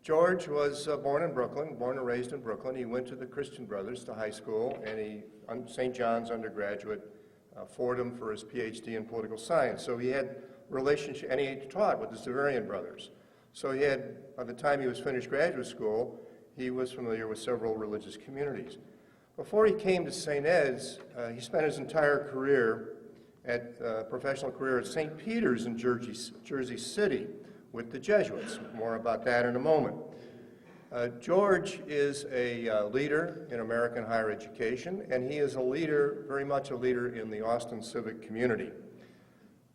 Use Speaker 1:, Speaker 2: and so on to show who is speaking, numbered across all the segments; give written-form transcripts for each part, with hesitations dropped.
Speaker 1: George was born and raised in Brooklyn. He went to the Christian Brothers to high school, and he, St. John's undergraduate, Fordham for his PhD in political science. So he had relationship, and he taught with the Severian Brothers. So he had, by the time he was finished graduate school, he was familiar with several religious communities. Before he came to St. Ed's, he spent his entire career professional career at St. Peter's in Jersey City with the Jesuits. More about that in a moment. George is a leader in American higher education, and he is a leader, very much a leader in the Austin civic community.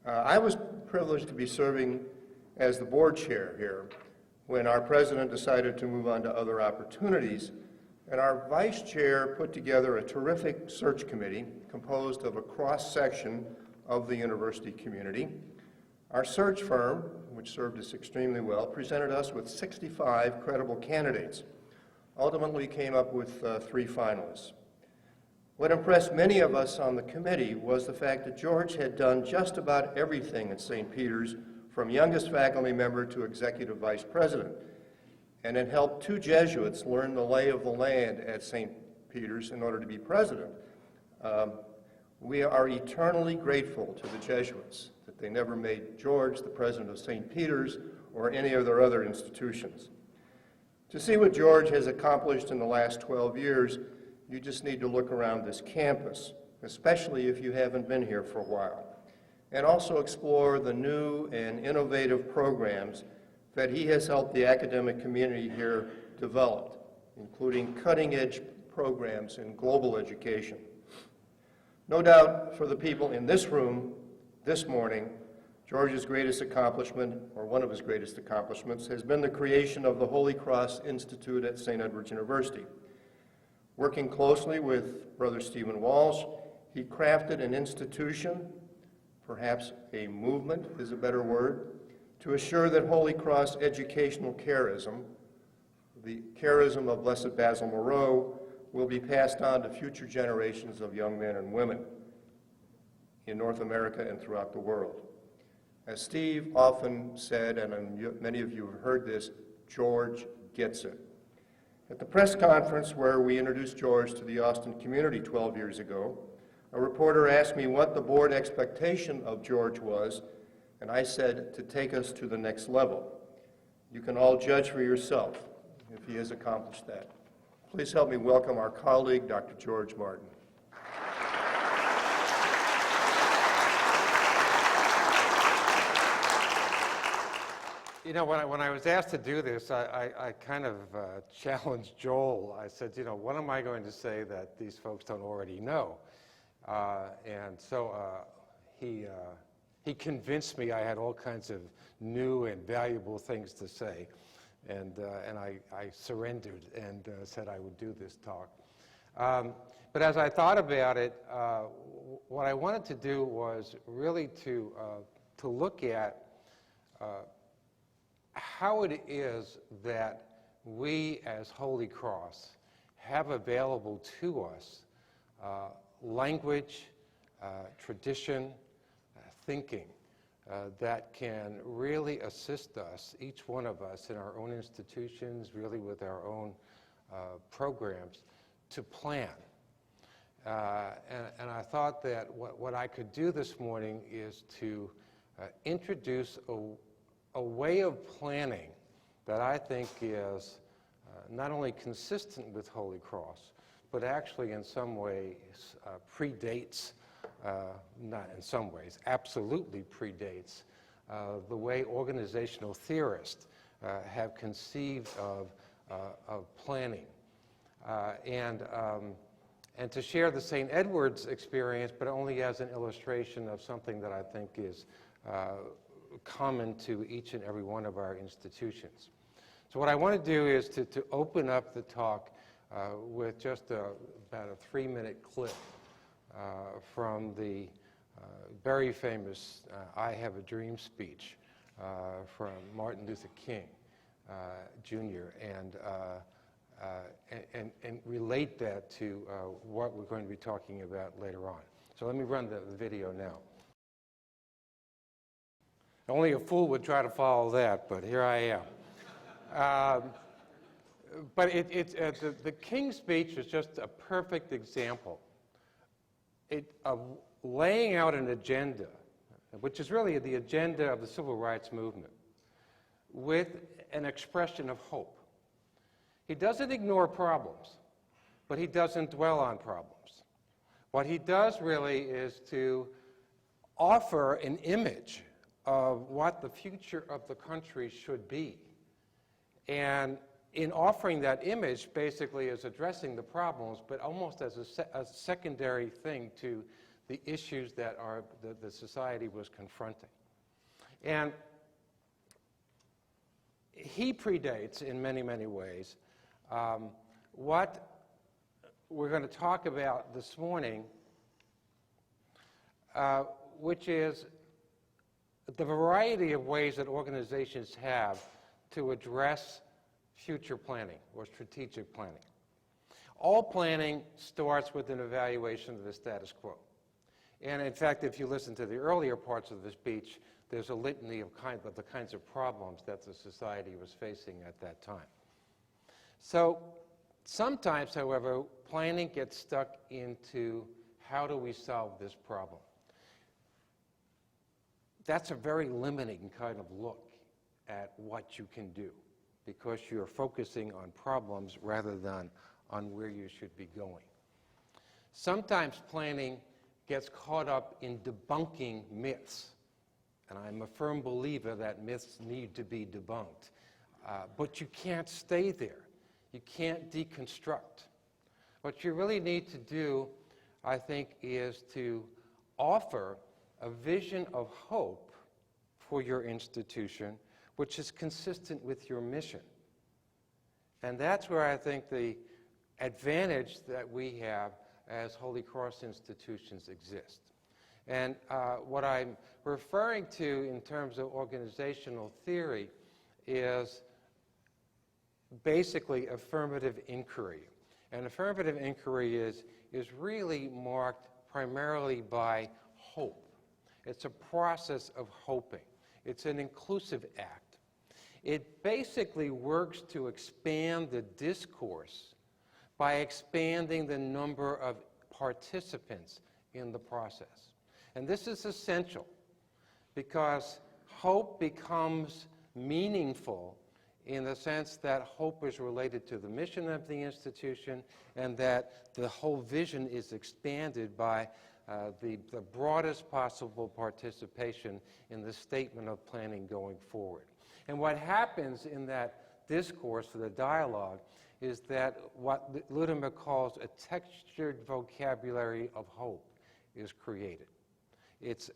Speaker 1: I was privileged to be serving as the board chair here when our president decided to move on to other opportunities, and our vice chair put together a terrific search committee composed of a cross-section of the university community. Our search firm, which served us extremely well, presented us with 65 credible candidates. Ultimately came up with 3 finalists. What impressed many of us on the committee was the fact that George had done just about everything at St. Peter's, from youngest faculty member to executive vice president, and had helped 2 Jesuits learn the lay of the land at St. Peter's in order to be president. We are eternally grateful to the Jesuits that they never made George the president of St. Peter's or any of their other institutions. To see what George has accomplished in the last 12 years, you just need to look around this campus, especially if you haven't been here for a while, and also explore the new and innovative programs that he has helped the academic community here develop, including cutting-edge programs in global education. No doubt for the people in this room this morning, George's greatest accomplishment, or one of his greatest accomplishments, has been the creation of the Holy Cross Institute at St. Edward's University. Working closely with Brother Stephen Walsh, he crafted an institution, perhaps a movement is a better word, to assure that Holy Cross educational charism, the charism of Blessed Basil Moreau, will be passed on to future generations of young men and women in North America and throughout the world. As Steve often said, and many of you have heard this, George gets it. At the press conference where we introduced George to the Austin community 12 years ago, a reporter asked me what the board expectation of George was, and I said to take us to the next level. You can all judge for yourself if he has accomplished that. Please help me welcome our colleague, Dr. George Martin.
Speaker 2: You know, when I was asked to do this, I kind of challenged Joel. I said, you know, what am I going to say that these folks don't already know? And so he convinced me I had all kinds of new and valuable things to say. And I surrendered and said I would do this talk. But as I thought about it, what I wanted to do was really to look at how it is that we as Holy Cross have available to us language, tradition, thinking, that can really assist us, each one of us in our own institutions, really with our own programs, to plan. And I thought that what I could do this morning is to introduce a way of planning that I think is not only consistent with Holy Cross, but actually in some ways predates, not in some ways, absolutely predates the way organizational theorists have conceived of planning. And to share the St. Edward's experience, but only as an illustration of something that I think is common to each and every one of our institutions. So what I want to do is to open up the talk with just about a 3-minute clip from the very famous I Have a Dream speech from Martin Luther King, Jr., and relate that to what we're going to be talking about later on. So let me run the video now. Only a fool would try to follow that, but here I But the King's speech is just a perfect example of laying out an agenda, which is really the agenda of the civil rights movement, with an expression of hope. He doesn't ignore problems, but he doesn't dwell on problems. What he does really is to offer an image of what the future of the country should be. And in offering that image, basically is addressing the problems, but almost as a secondary thing to the issues that the society was confronting. And he predates, in many, many ways, what we're going to talk about this morning, which is the variety of ways that organizations have to address future planning or strategic planning. All planning starts with an evaluation of the status quo. And in fact, if you listen to the earlier parts of the speech, there's a litany of the kinds of problems that the society was facing at that time. So sometimes, however, planning gets stuck into how do we solve this problem. That's a very limiting kind of look at what you can do, because you're focusing on problems rather than on where you should be going. Sometimes planning gets caught up in debunking myths, and I'm a firm believer that myths need to be debunked. But you can't stay there. You can't deconstruct. What you really need to do, I think, is to offer a vision of hope for your institution, which is consistent with your mission. And that's where I think the advantage that we have as Holy Cross institutions exist. And what I'm referring to in terms of organizational theory is basically affirmative inquiry. And affirmative inquiry is really marked primarily by hope. It's a process of hoping. It's an inclusive act. It basically works to expand the discourse by expanding the number of participants in the process. And this is essential because hope becomes meaningful in the sense that hope is related to the mission of the institution and that the whole vision is expanded by the broadest possible participation in the statement of planning going forward. And what happens in that discourse or the dialogue is that what Ludemer calls a textured vocabulary of hope is created. It's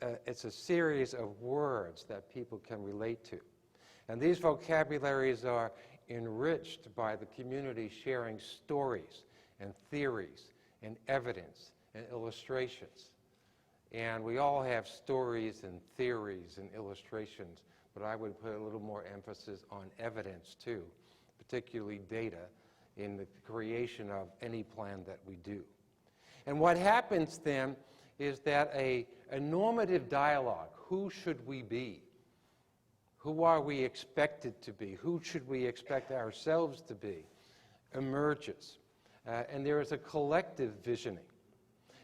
Speaker 2: a series of words that people can relate to. And these vocabularies are enriched by the community sharing stories and theories and evidence and illustrations. And we all have stories and theories and illustrations, but I would put a little more emphasis on evidence too, particularly data in the creation of any plan that we do. And what happens then is that a normative dialogue, who should we be? Who are we expected to be? Who should we expect ourselves to be? Emerges. And there is a collective visioning.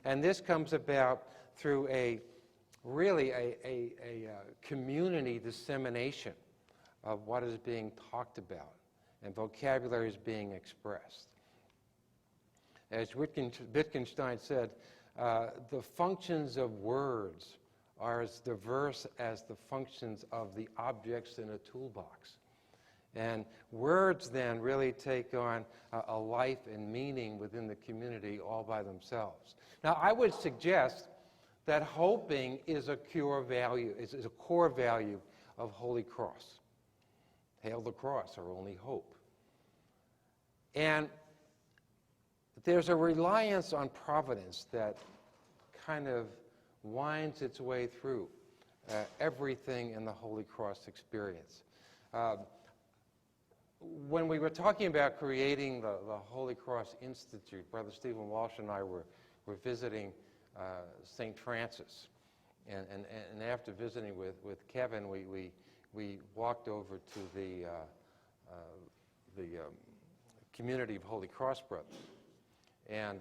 Speaker 2: And this comes about through a community dissemination of what is being talked about and vocabulary is being expressed. As Wittgenstein said, the functions of words are as diverse as the functions of the objects in a toolbox. And words then really take on a life and meaning within the community all by themselves. Now, I would suggest that hoping is a core value of Holy Cross. Hail the cross, our only hope. And there's a reliance on providence that kind of winds its way through everything in the Holy Cross experience. When we were talking about creating the Holy Cross Institute, Brother Stephen Walsh and I were visiting St. Francis. And after visiting with Kevin, we walked over to the community of Holy Cross Brothers. And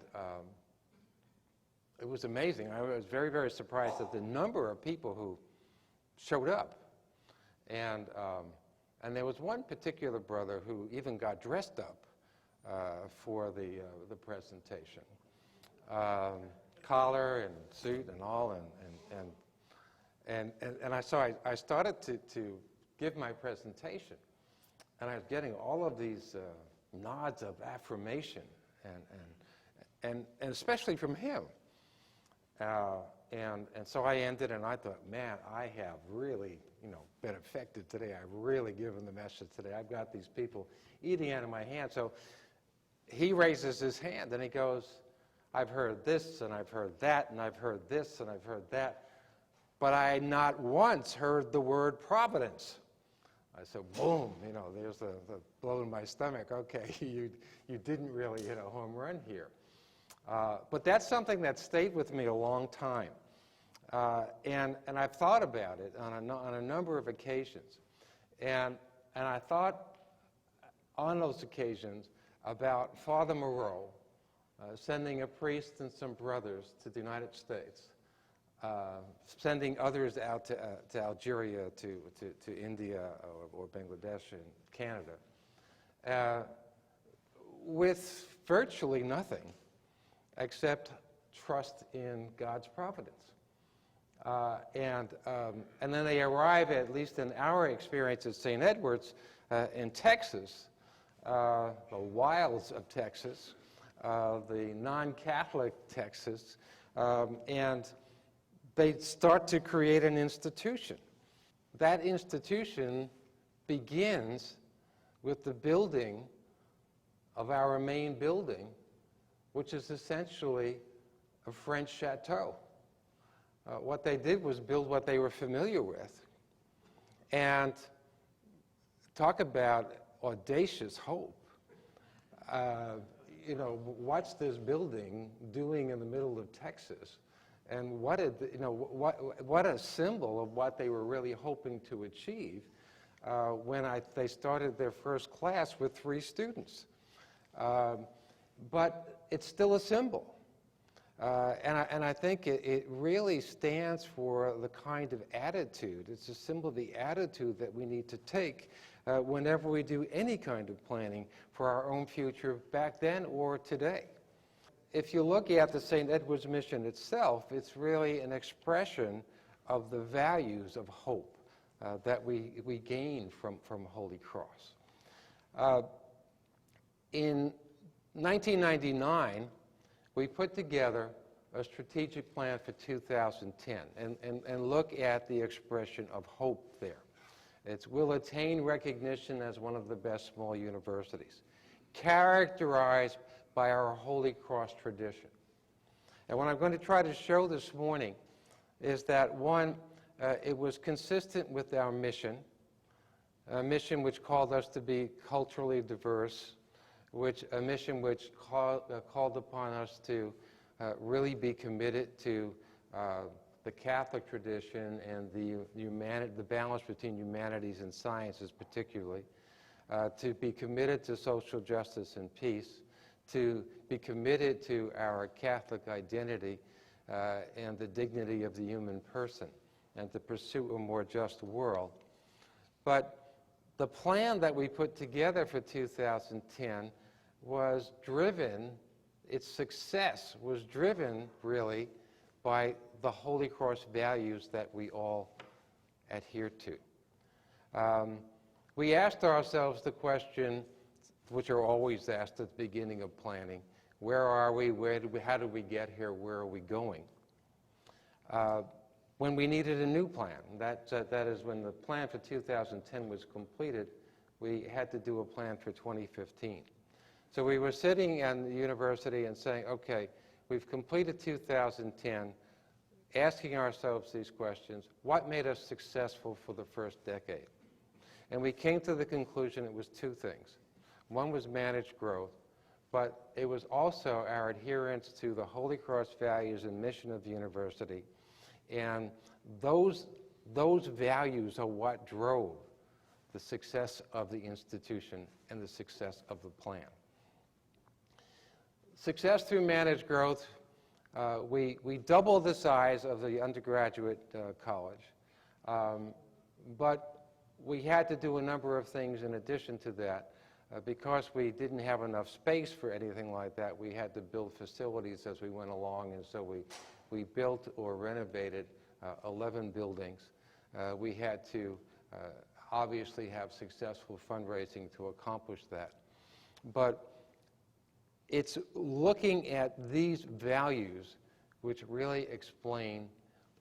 Speaker 2: it was amazing. I was very, very surprised at the number of people who showed up. And there was one particular brother who even got dressed up for the presentation. Collar and suit and all, and I started to give my presentation, and I was getting all of these nods of affirmation, and especially from him. And so I ended, and I thought, man, I have really, been affected today. I've really given the message today. I've got these people eating out of my hand. So he raises his hand, and he goes, I've heard this, and I've heard that, and I've heard this, and I've heard that, but I not once heard the word providence. I said, boom, there's the blow in my stomach. Okay, you didn't really hit a home run here. But that's something that stayed with me a long time. And I've thought about it on a number of occasions. And I thought on those occasions about Father Moreau sending a priest and some brothers to the United States, sending others out to Algeria, to India or Bangladesh and Canada, with virtually nothing except trust in God's providence. And then they arrive, at least in our experience at St. Edward's in Texas, the wilds of Texas, the non-Catholic Texas, and they start to create an institution. That institution begins with the building of our main building, which is essentially a French chateau. What they did was build what they were familiar with. And talk about audacious hope. What's this building doing in the middle of Texas? And what a symbol of what they were really hoping to achieve when they started their first class with 3 students. But it's still a symbol. And I think it really stands for the kind of attitude. It's a symbol of the attitude that we need to take whenever we do any kind of planning for our own future back then or today. If you look at the St. Edward's mission itself, it's really an expression of the values of hope that we gain from Holy Cross. In 1999, we put together a strategic plan for 2010 and look at the expression of hope there. It will attain recognition as one of the best small universities, characterized by our Holy Cross tradition. And what I'm going to try to show this morning is that, one, it was consistent with our mission, a mission which called us to be culturally diverse, a mission which called upon us to really be committed to the Catholic tradition and the balance between humanities and sciences particularly, to be committed to social justice and peace, to be committed to our Catholic identity and the dignity of the human person, and to pursue a more just world. But the plan that we put together for 2010 was driven, its success was driven really by the Holy Cross values that we all adhere to. We asked ourselves the question, which are always asked at the beginning of planning: where are we? How did we get here? Where are we going? When we needed a new plan, that is when the plan for 2010 was completed, we had to do a plan for 2015. So we were sitting at the university and saying, okay, we've completed 2010, asking ourselves these questions: what made us successful for the first decade? And we came to the conclusion it was 2 things. One was managed growth, but it was also our adherence to the Holy Cross values and mission of the university. And those values are what drove the success of the institution and the success of the plan. Success through managed growth, we doubled the size of the undergraduate college, but we had to do a number of things in addition to that. Because we didn't have enough space for anything like that, we had to build facilities as we went along, and so we built or renovated 11 buildings. We had to obviously have successful fundraising to accomplish that. But it's looking at these values which really explain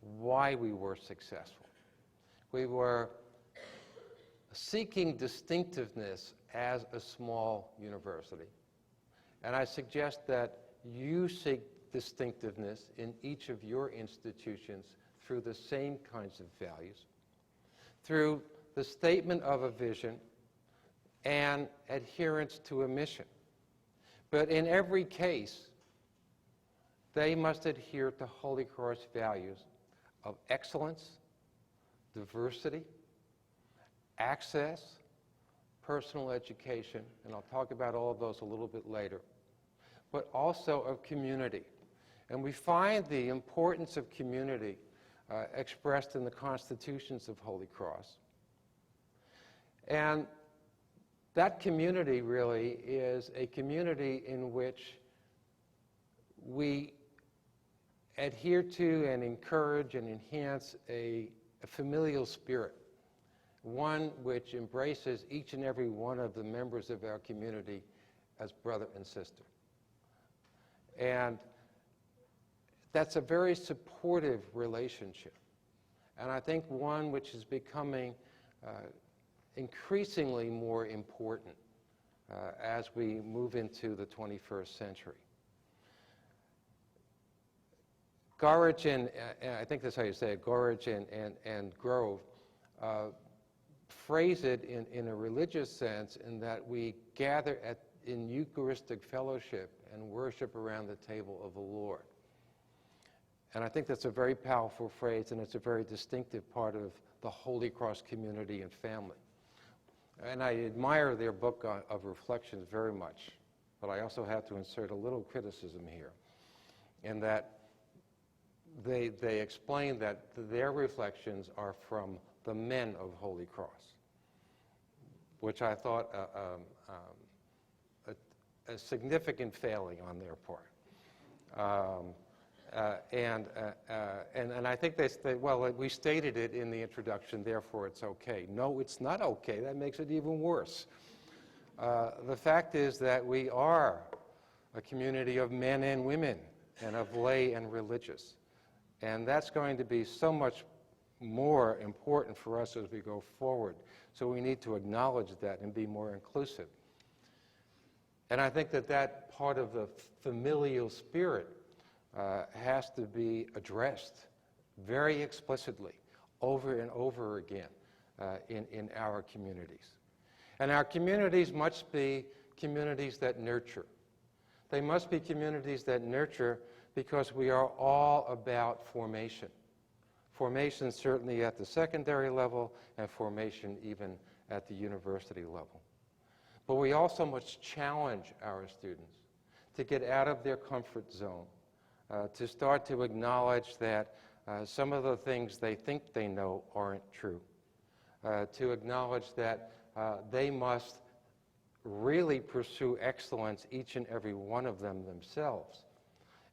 Speaker 2: why we were successful. We were seeking distinctiveness as a small university. And I suggest that you seek distinctiveness in each of your institutions through the same kinds of values, through the statement of a vision and adherence to a mission. But in every case, they must adhere to Holy Cross values of excellence, diversity, access, personal education, and I'll talk about all of those a little bit later, but also of community. And we find the importance of community expressed in the constitutions of Holy Cross. And that community really is a community in which we adhere to and encourage and enhance a familial spirit, one which embraces each and every one of the members of our community as brother and sister. And that's a very supportive relationship. And I think one which is becoming increasingly more important as we move into the 21st century. Gorridge and I think that's how you say it, Gorridge and Grove, phrase it in a religious sense in that we gather in Eucharistic fellowship and worship around the table of the Lord. And I think that's a very powerful phrase, and it's a very distinctive part of the Holy Cross community and family. And I admire their book of reflections very much, but I also have to insert a little criticism here, in that they explain that their reflections are from the men of Holy Cross, which I thought a significant failing on their part. And I think they say, well, we stated it in the introduction, therefore it's okay. No, it's not okay. That makes it even worse. The fact is that we are a community of men and women and of lay and religious. And that's going to be so much more important for us as we go forward. So we need to acknowledge that and be more inclusive. And I think that part of the familial spirit has to be addressed very explicitly over and over again in our communities. And our communities must be communities that nurture. They must be communities that nurture because we are all about formation. Formation certainly at the secondary level and formation even at the university level. But we also must challenge our students to get out of their comfort zone, to start to acknowledge that some of the things they think they know aren't true, to acknowledge that they must really pursue excellence, each and every one of them themselves,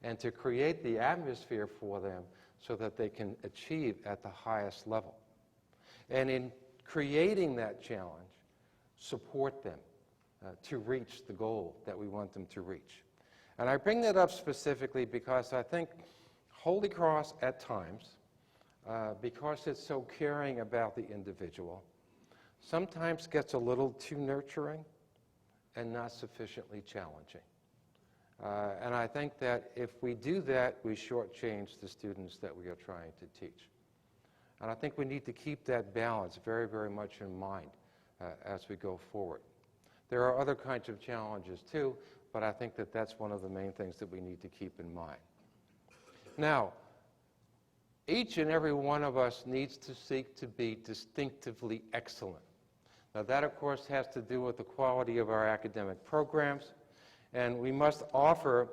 Speaker 2: and to create the atmosphere for them so that they can achieve at the highest level. And in creating that challenge, support them to reach the goal that we want them to reach. And I bring that up specifically because I think Holy Cross at times, because it's so caring about the individual, sometimes gets a little too nurturing and not sufficiently challenging. And I think that if we do that, we shortchange the students that we are trying to teach. And I think we need to keep that balance very, very much in mind as we go forward. There are other kinds of challenges too, but I think that that's one of the main things that we need to keep in mind. Now, each and every one of us needs to seek to be distinctively excellent. Now that, of course, has to do with the quality of our academic programs, and we must offer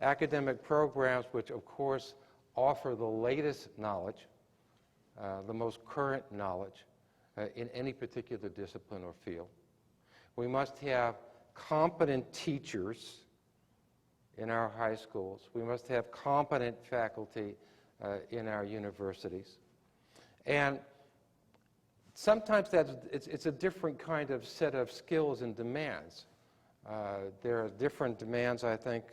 Speaker 2: academic programs which, of course, offer the latest knowledge, the most current knowledge in any particular discipline or field. We must have competent teachers in our high schools. We must have competent faculty in our universities. And sometimes it's a different kind of set of skills and demands. There are different demands, I think,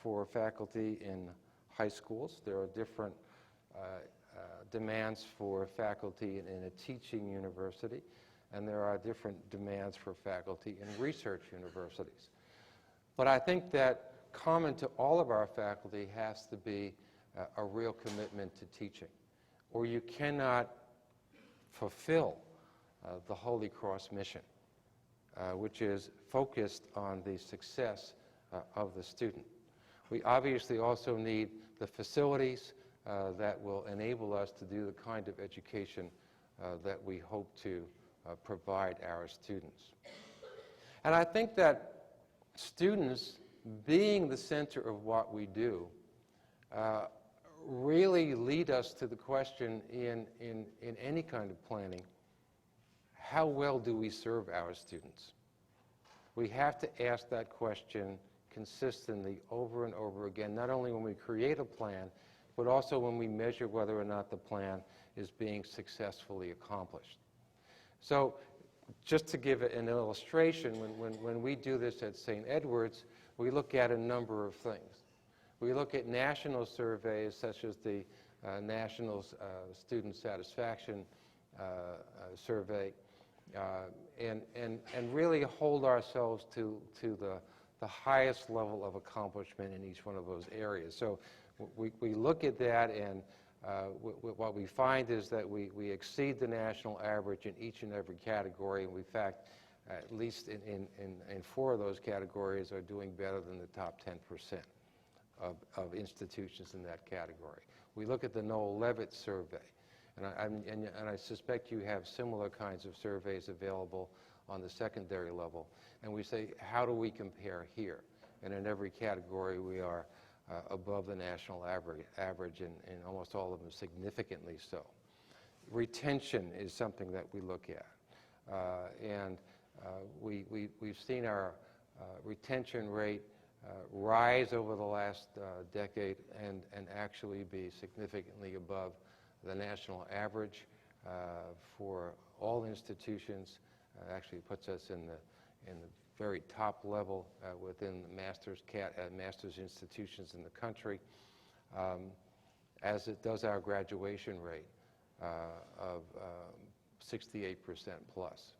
Speaker 2: for faculty in high schools. There are different demands for faculty in a teaching university, and there are different demands for faculty in research universities. But I think that common to all of our faculty has to be a real commitment to teaching, or you cannot fulfill the Holy Cross mission, which is focused on the success of the student. We obviously also need the facilities that will enable us to do the kind of education that we hope to provide our students. And I think that students, being the center of what we do, really lead us to the question in any kind of planning, how well do we serve our students? We have to ask that question consistently over and over again, not only when we create a plan, but also when we measure whether or not the plan is being successfully accomplished. So just to give an illustration, when we do this at St. Edward's, we look at a number of things. We look at national surveys such as the National Student Satisfaction Survey and really hold ourselves to the highest level of accomplishment in each one of those areas. So we look at that, and what we find is that we exceed the national average in each and every category, and we, in fact, at least in 4 of those categories, are doing better than the top 10% of institutions in that category. We look at the Noel Levitt survey, and I suspect you have similar kinds of surveys available on the secondary level, and we say, how do we compare here? And in every category, we are above the national average, and almost all of them significantly so. Retention is something that we look at, and we've seen our retention rate rise over the last decade and actually be significantly above the national average for all institutions. Actually puts us in the very top level within the master's institutions in the country, as it does our graduation rate of 68% plus.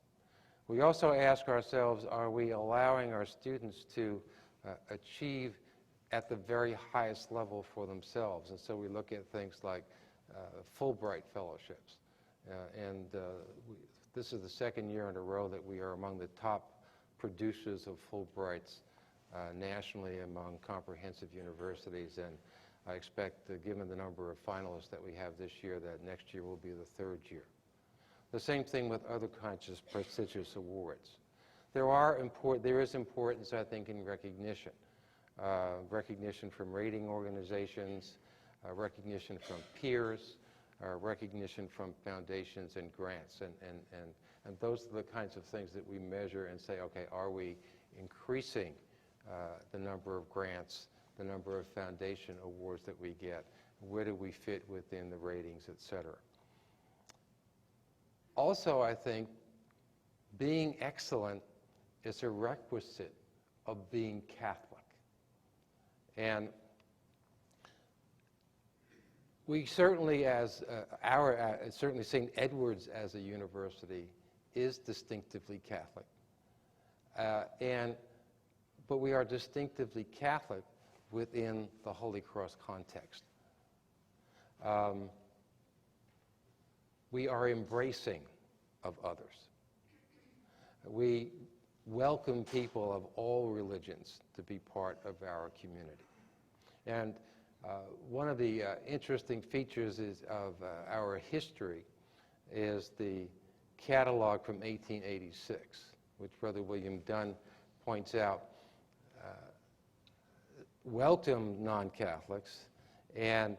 Speaker 2: We also ask ourselves, are we allowing our students to achieve at the very highest level for themselves? And so we look at things like Fulbright fellowships. This is the 2nd year in a row that we are among the top producers of Fulbrights nationally among comprehensive universities, and I expect, given the number of finalists that we have this year, that next year will be the 3rd year. The same thing with other kinds of prestigious awards. There is importance, I think, in recognition. Recognition from rating organizations, recognition from peers, recognition from foundations and grants. And those are the kinds of things that we measure and say, okay, are we increasing the number of grants, the number of foundation awards that we get? Where do we fit within the ratings, et cetera? Also, I think being excellent is a requisite of being Catholic. And we certainly, certainly St. Edward's as a university is distinctively Catholic. But we are distinctively Catholic within the Holy Cross context. We are embracing of others. We welcome people of all religions to be part of our community. And one of the interesting features of our history is the catalog from 1886, which Brother William Dunn points out welcomed non-Catholics and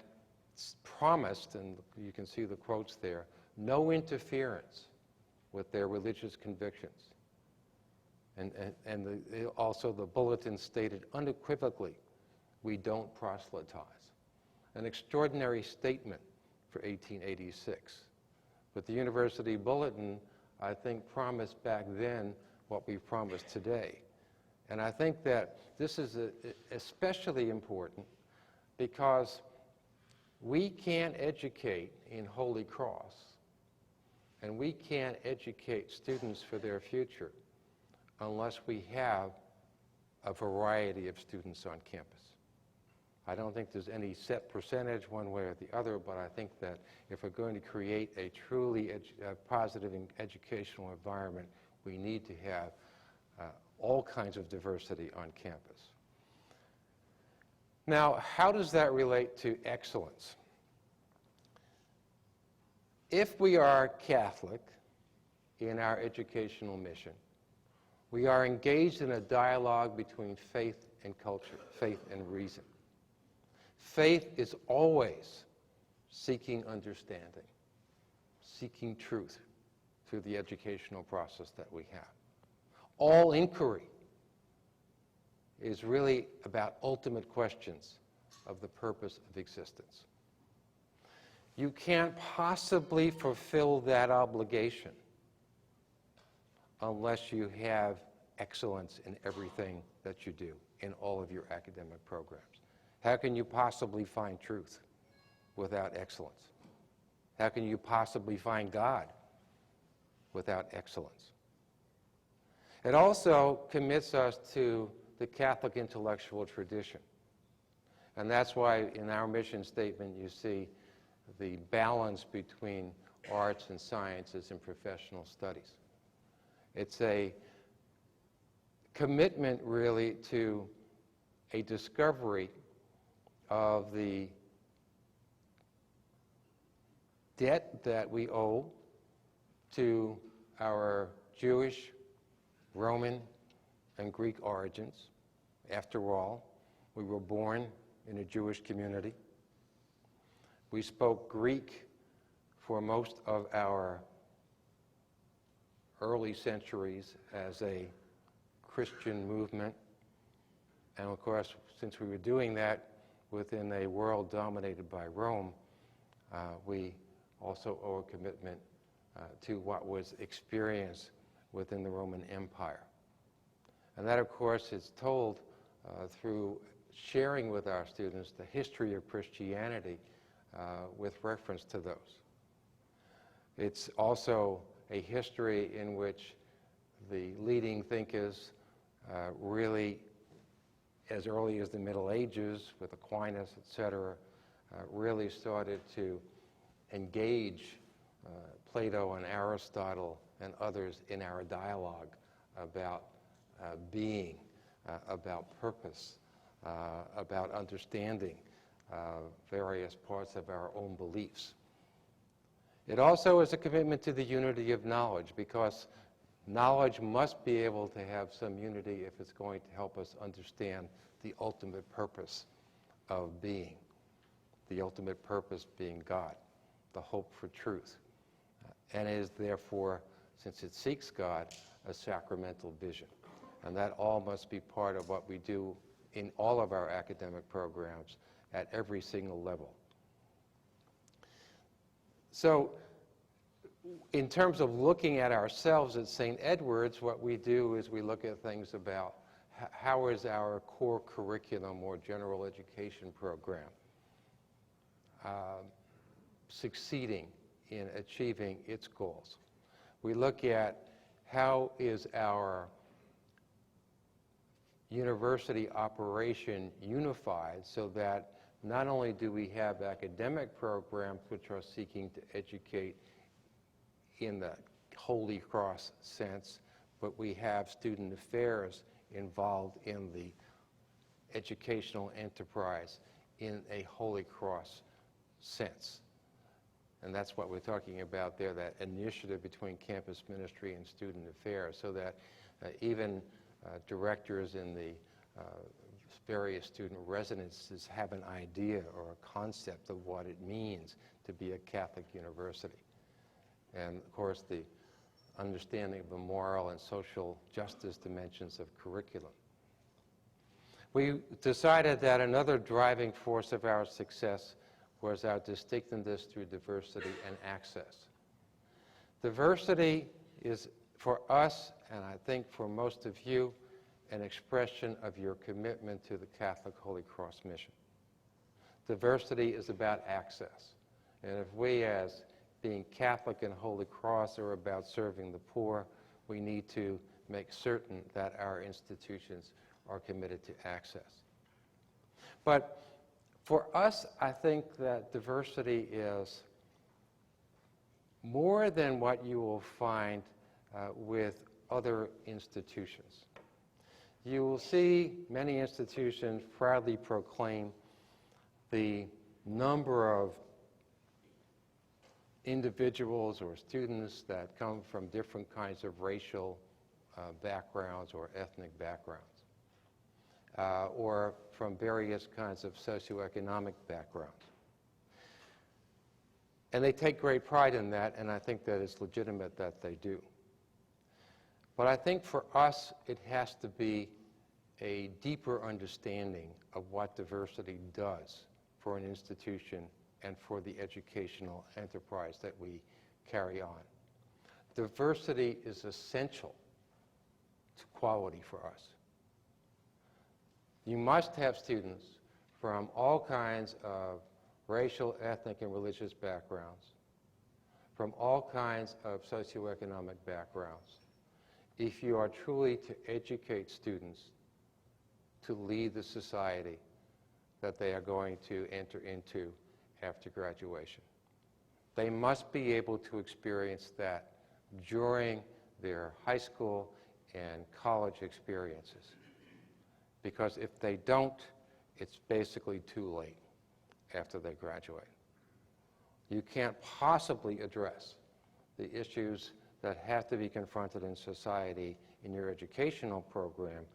Speaker 2: promised, and you can see the quotes there, no interference with their religious convictions. And also the bulletin stated unequivocally, we don't proselytize. An extraordinary statement for 1886. But the University Bulletin, I think, promised back then what we promise today. And I think that this is especially important because we can't educate in Holy Cross, and we can't educate students for their future unless we have a variety of students on campus. I don't think there's any set percentage one way or the other, but I think that if we're going to create a truly positive educational environment, we need to have all kinds of diversity on campus. Now, how does that relate to excellence? If we are Catholic in our educational mission, we are engaged in a dialogue between faith and culture, faith and reason. Faith is always seeking understanding, seeking truth through the educational process that we have. All inquiry is really about ultimate questions of the purpose of existence. You can't possibly fulfill that obligation unless you have excellence in everything that you do in all of your academic programs. How can you possibly find truth without excellence? How can you possibly find God without excellence? It also commits us to the Catholic intellectual tradition. And that's why in our mission statement you see the balance between arts and sciences and professional studies. It's a commitment really to a discovery of the debt that we owe to our Jewish, Roman, and Greek origins. After all, we were born in a Jewish community. We spoke Greek for most of our early centuries as a Christian movement. And of course, since we were doing that within a world dominated by Rome, we also owe a commitment to what was experienced within the Roman Empire. And that, of course, is told through sharing with our students the history of Christianity with reference to those. It's also a history in which the leading thinkers really, as early as the Middle Ages, with Aquinas, etc., really started to engage Plato and Aristotle and others in our dialogue about being, about purpose, about understanding various parts of our own beliefs. It also is a commitment to the unity of knowledge, because knowledge must be able to have some unity if it's going to help us understand the ultimate purpose of being, the ultimate purpose being God, the hope for truth, and is therefore, since it seeks God, a sacramental vision. And that all must be part of what we do in all of our academic programs at every single level. So, in terms of looking at ourselves at St. Edward's, what we do is we look at things about how is our core curriculum or general education program succeeding in achieving its goals. We look at how is our university operation unified so that not only do we have academic programs which are seeking to educate in the Holy Cross sense, but we have student affairs involved in the educational enterprise in a Holy Cross sense. And that's what we're talking about there, that initiative between campus ministry and student affairs, so that even directors in the various student residences have an idea or a concept of what it means to be a Catholic university. And of course, the understanding of the moral and social justice dimensions of curriculum. We decided that another driving force of our success was our distinctiveness through diversity and access. Diversity is, for us, and I think for most of you, an expression of your commitment to the Catholic Holy Cross mission. Diversity is about access. And if we, as being Catholic and Holy Cross, are about serving the poor, we need to make certain that our institutions are committed to access. But for us, I think that diversity is more than what you will find with other institutions. You will see many institutions proudly proclaim the number of individuals or students that come from different kinds of racial backgrounds or ethnic backgrounds, or from various kinds of socioeconomic backgrounds. And they take great pride in that, and I think that it's legitimate that they do. But I think for us, it has to be a deeper understanding of what diversity does for an institution and for the educational enterprise that we carry on. Diversity is essential to quality for us. You must have students from all kinds of racial, ethnic, and religious backgrounds, from all kinds of socioeconomic backgrounds, if you are truly to educate students to lead the society that they are going to enter into after graduation. They must be able to experience that during their high school and college experiences. Because if they don't, it's basically too late after they graduate. You can't possibly address the issues that have to be confronted in society in your educational program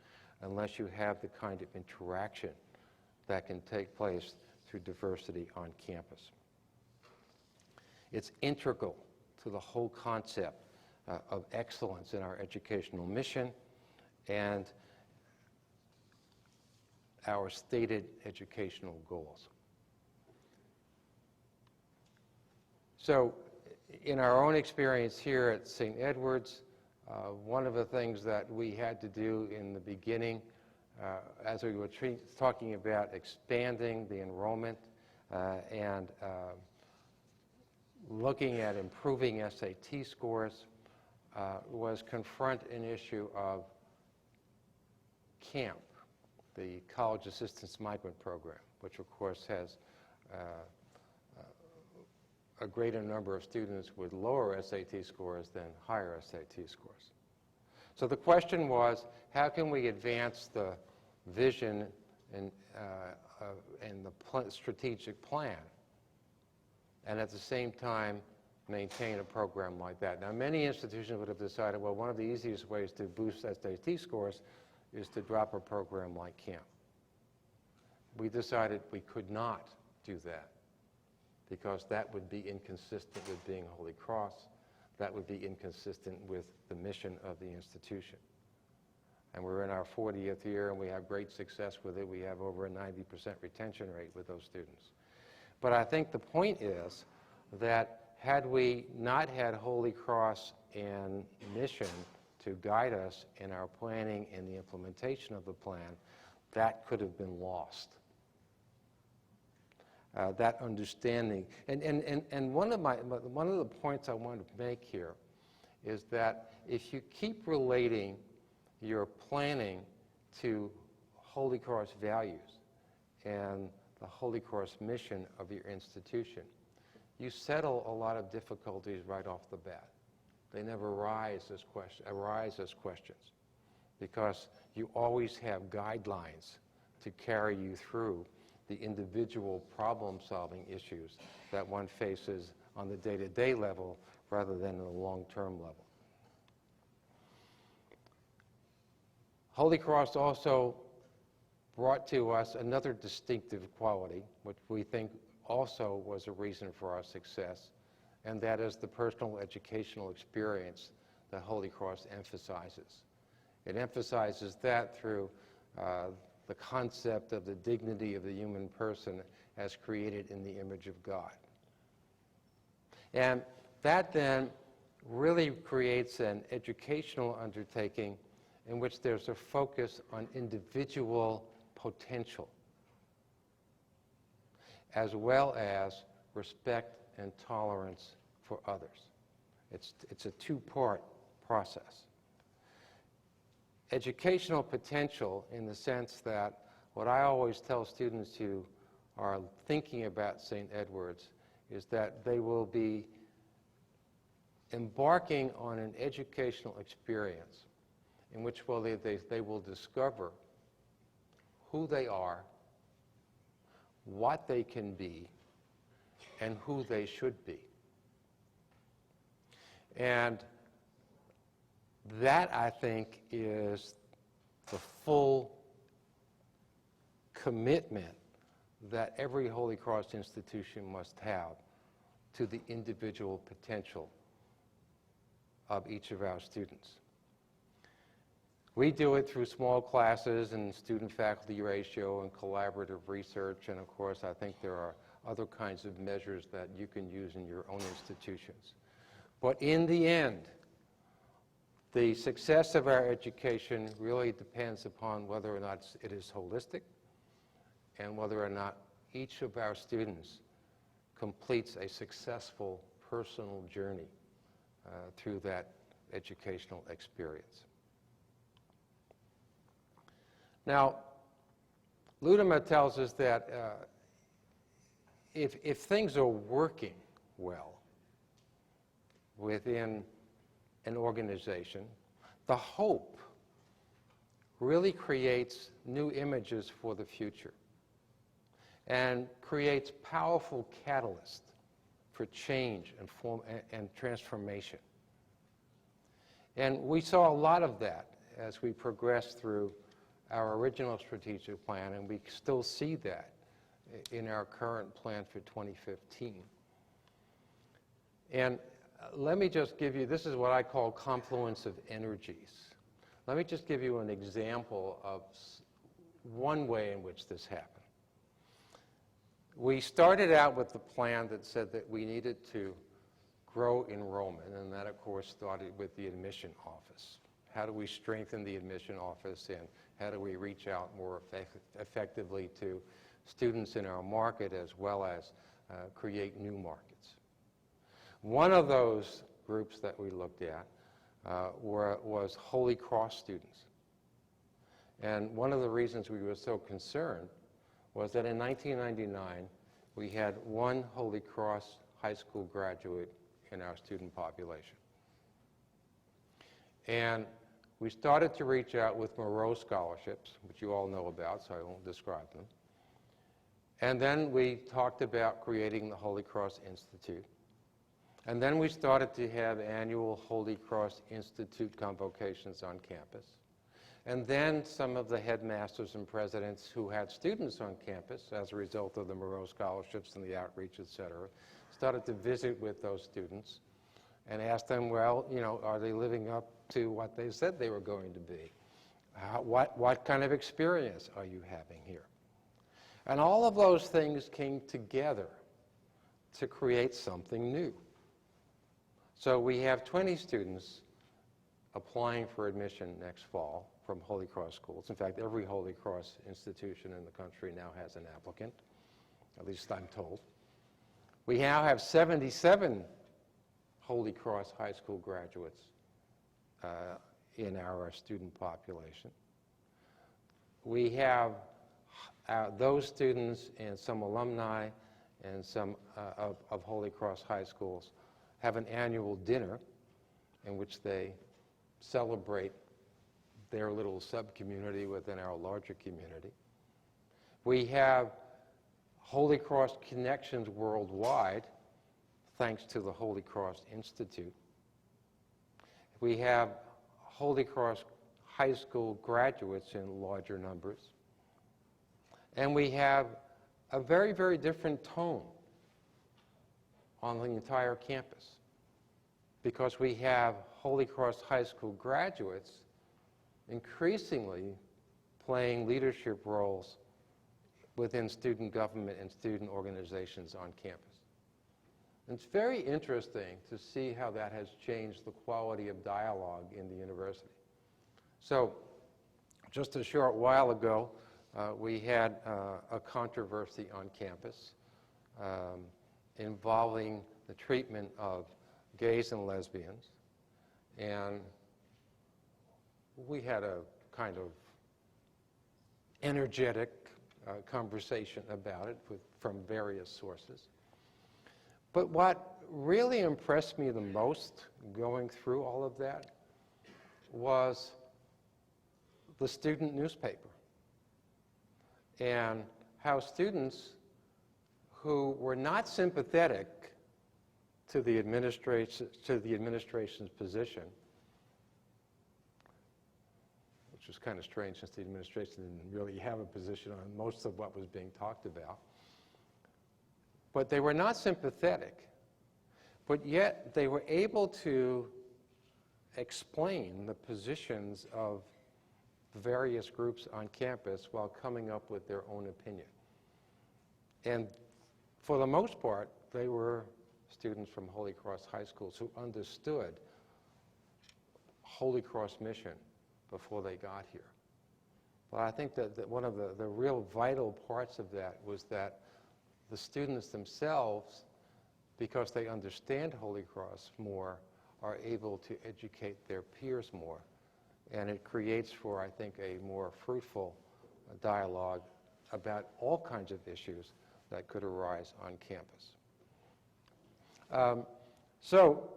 Speaker 2: unless you have the kind of interaction that can take place through diversity on campus. It's integral to the whole concept of excellence in our educational mission and our stated educational goals. So, in our own experience here at St. Edward's, one of the things that we had to do in the beginning, as we were talking about expanding the enrollment and looking at improving SAT scores, was confront an issue of CAMP, the College Assistance Migrant Program, which of course has a greater number of students with lower SAT scores than higher SAT scores. So the question was, how can we advance the vision and the strategic plan, and at the same time maintain a program like that? Now, many institutions would have decided, well, one of the easiest ways to boost SAT scores is to drop a program like CAMP. We decided we could not do that, because that would be inconsistent with being Holy Cross. That would be inconsistent with the mission of the institution. And we're in our 40th year, and we have great success with it. We have over a 90% retention rate with those students. But I think the point is that had we not had Holy Cross and mission to guide us in our planning and the implementation of the plan, that could have been lost. That understanding. And one of the points I want to make here is that if you keep relating your planning to Holy Cross values and the Holy Cross mission of your institution, you settle a lot of difficulties right off the bat. They never arise as questions, because you always have guidelines to carry you through the individual problem-solving issues that one faces on the day-to-day level rather than the long-term level. Holy Cross also brought to us another distinctive quality, which we think also was a reason for our success, and that is the personal educational experience that Holy Cross emphasizes. It emphasizes that through the concept of the dignity of the human person as created in the image of God. And that then really creates an educational undertaking in which there's a focus on individual potential, as well as respect and tolerance for others. It's a two-part process. Educational potential in the sense that what I always tell students who are thinking about St. Edward's is that they will be embarking on an educational experience in which they will discover who they are, what they can be, and who they should be. And that, I think, is the full commitment that every Holy Cross institution must have to the individual potential of each of our students. We do it through small classes and student-faculty ratio and collaborative research, and of course I think there are other kinds of measures that you can use in your own institutions. But in the end, the success of our education really depends upon whether or not it is holistic and whether or not each of our students completes a successful personal journey through that educational experience. Now, Ludema tells us that if things are working well within an organization, the hope really creates new images for the future and creates powerful catalysts for change and transformation. And we saw a lot of that as we progressed through our original strategic plan, and we still see that in our current plan for 2015. And let me just give you, this is what I call Confluence of Energies. Let me just give you an example of one way in which this happened. We started out with the plan that said that we needed to grow enrollment, and that, of course, started with the admission office. How do we strengthen the admission office, and how do we reach out more effectively to students in our market as well as create new markets? One of those groups that we looked at was Holy Cross students. And one of the reasons we were so concerned was that in 1999, we had one Holy Cross high school graduate in our student population. And we started to reach out with Moreau scholarships, which you all know about, so I won't describe them. And then we talked about creating the Holy Cross Institute. And then we started to have annual Holy Cross Institute convocations on campus. And then some of the headmasters and presidents who had students on campus as a result of the Moreau scholarships and the outreach, et cetera, started to visit with those students and ask them, well, you know, are they living up to what they said they were going to be? What kind of experience are you having here? And all of those things came together to create something new. So we have 20 students applying for admission next fall from Holy Cross schools. In fact, every Holy Cross institution in the country now has an applicant, at least I'm told. We now have 77 Holy Cross high school graduates in our student population. We have those students and some alumni and some of Holy Cross high schools have an annual dinner in which they celebrate their little sub-community within our larger community. We have Holy Cross connections worldwide thanks to the Holy Cross Institute. We have Holy Cross high school graduates in larger numbers. And we have a very, very different tone on the entire campus, because we have Holy Cross high school graduates increasingly playing leadership roles within student government and student organizations on campus. And it's very interesting to see how that has changed the quality of dialogue in the university. So, just a short while ago, we had a controversy on campus involving the treatment of gays and lesbians. And we had a kind of energetic conversation about it from various sources. But what really impressed me the most going through all of that was the student newspaper, and how students who were not sympathetic to the administration's position, which was kind of strange since the administration didn't really have a position on most of what was being talked about. But they were not sympathetic, but yet they were able to explain the positions of various groups on campus while coming up with their own opinion. And for the most part, they were students from Holy Cross high schools who understood Holy Cross mission before they got here. But I think that one of the real vital parts of that was that the students themselves, because they understand Holy Cross more, are able to educate their peers more. And it creates for, I think, a more fruitful dialogue about all kinds of issues that could arise on campus. So,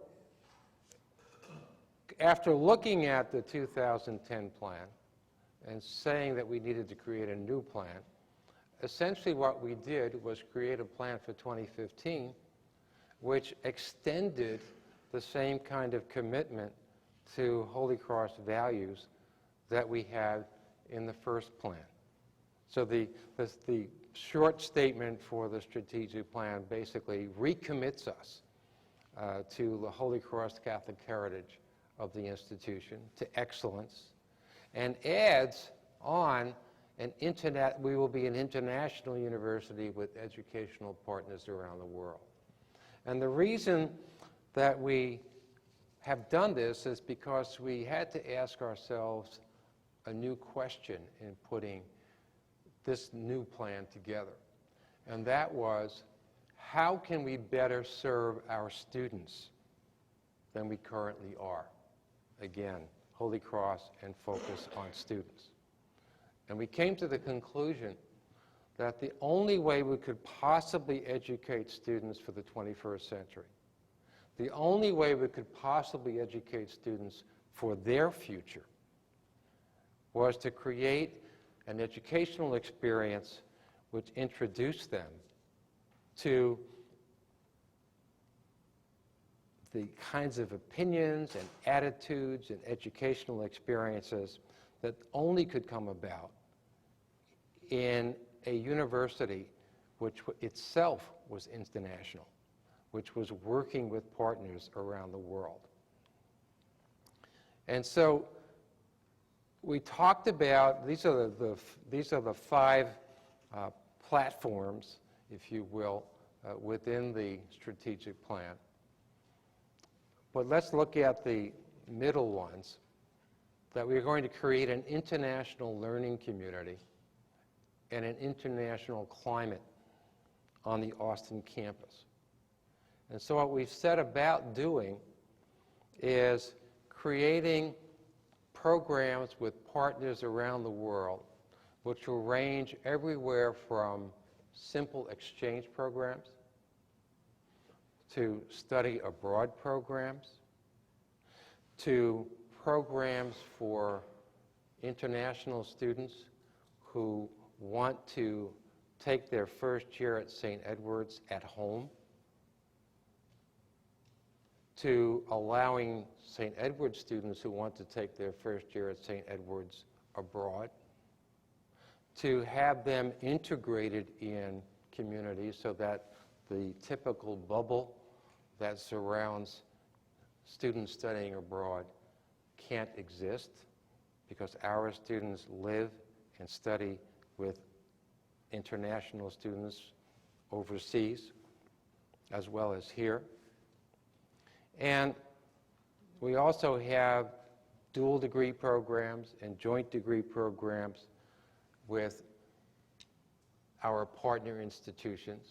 Speaker 2: after looking at the 2010 plan and saying that we needed to create a new plan, essentially what we did was create a plan for 2015 which extended the same kind of commitment to Holy Cross values that we had in the first plan. So the short statement for the strategic plan basically recommits us to the Holy Cross Catholic heritage of the institution, to excellence, and adds on we will be an international university with educational partners around the world. And the reason that we have done this is because we had to ask ourselves a new question in putting this new plan together. And that was, how can we better serve our students than we currently are? Again, Holy Cross and focus on students. And we came to the conclusion that the only way we could possibly educate students for the 21st century, the only way we could possibly educate students for their future, was to create an educational experience which introduced them to the kinds of opinions and attitudes and educational experiences that only could come about in a university which itself was international, which was working with partners around the world. And so we talked about, these are the five platforms, if you will, within the strategic plan. But let's look at the middle ones, that we're going to create an international learning community and an international climate on the Austin campus. And so what we've set about doing is creating programs with partners around the world, which will range everywhere from simple exchange programs to study abroad programs, to programs for international students who want to take their first year at St. Edward's at home, to allowing St. Edward's students who want to take their first year at St. Edward's abroad, to have them integrated in communities so that the typical bubble that surrounds students studying abroad can't exist, because our students live and study with international students overseas as well as here. And we also have dual degree programs and joint degree programs with our partner institutions,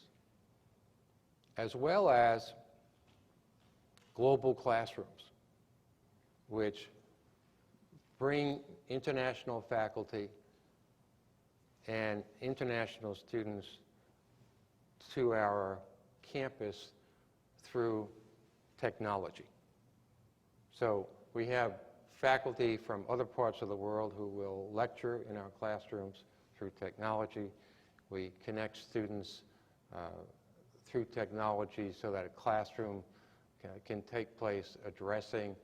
Speaker 2: as well as global classrooms, which bring international faculty and international students to our campus through technology. So we have faculty from other parts of the world who will lecture in our classrooms through technology. We connect students through technology so that a classroom can take place addressing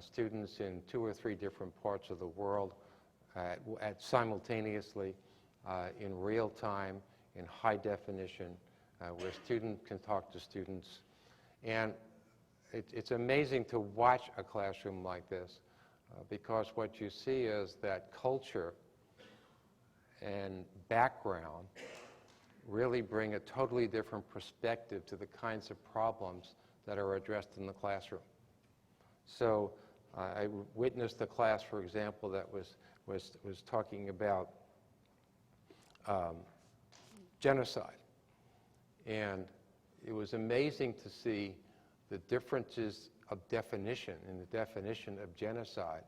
Speaker 2: students in 2 or 3 different parts of the world at simultaneously, in real time, in high definition, where students can talk to students. And it's amazing to watch a classroom like this, because what you see is that culture and background really bring a totally different perspective to the kinds of problems that are addressed in the classroom. So I witnessed a class, for example, that was talking about genocide. And it was amazing to see the differences of definition in the definition of genocide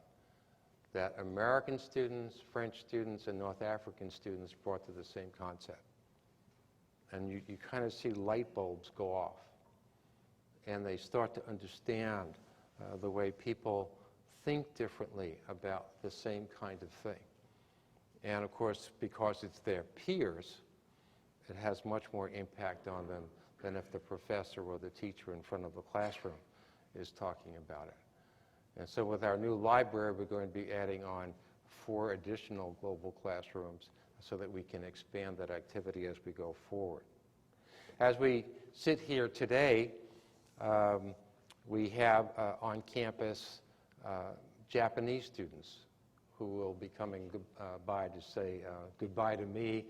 Speaker 2: that American students, French students, and North African students brought to the same concept. And you kind of see light bulbs go off, and they start to understand the way people think differently about the same kind of thing. And of course, because it's their peers, it has much more impact on them than if the professor or the teacher in front of the classroom is talking about it. And so with our new library, we're going to be adding on 4 additional global classrooms so that we can expand that activity as we go forward. As we sit here today, we have on campus Japanese students who will be coming by to say goodbye to me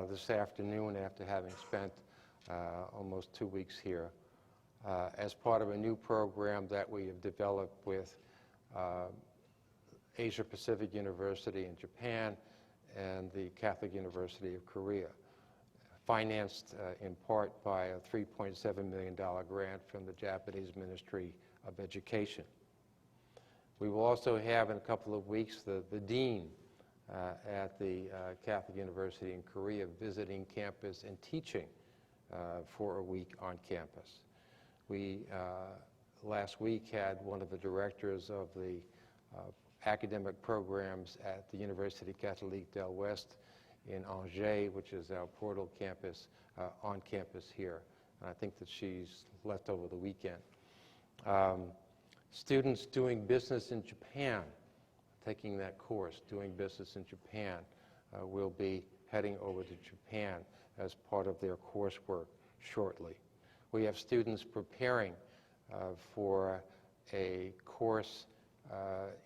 Speaker 2: this afternoon after having spent almost 2 weeks here as part of a new program that we have developed with Asia Pacific University in Japan and the Catholic University of Korea, financed in part by a $3.7 million grant from the Japanese Ministry of Education. We will also have in a couple of weeks the dean at the Catholic University in Korea visiting campus and teaching for a week on campus. We last week had one of the directors of the academic programs at the Université Catholique del Ouest in Angers, which is our Portal campus, on campus here. And I think that she's left over the weekend. Students doing business in Japan, taking that course, doing business in Japan, will be heading over to Japan as part of their coursework shortly. We have students preparing for a course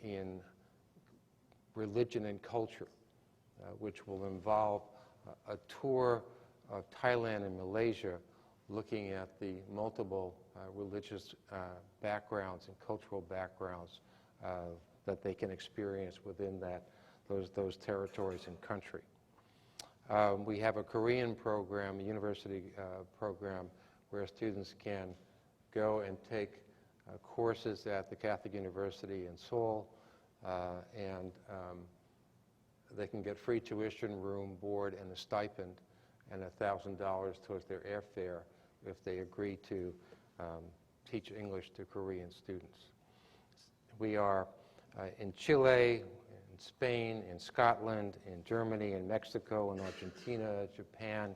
Speaker 2: in religion and culture, which will involve a tour of Thailand and Malaysia, looking at the multiple religious backgrounds and cultural backgrounds that they can experience within those territories and country. We have a Korean program, a university program, where students can go and take courses at the Catholic University in Seoul, and they can get free tuition, room, board, and a stipend, and $1,000 towards their airfare if they agree to teach English to Korean students. We are in Chile, in Spain, in Scotland, in Germany, in Mexico, in Argentina, Japan,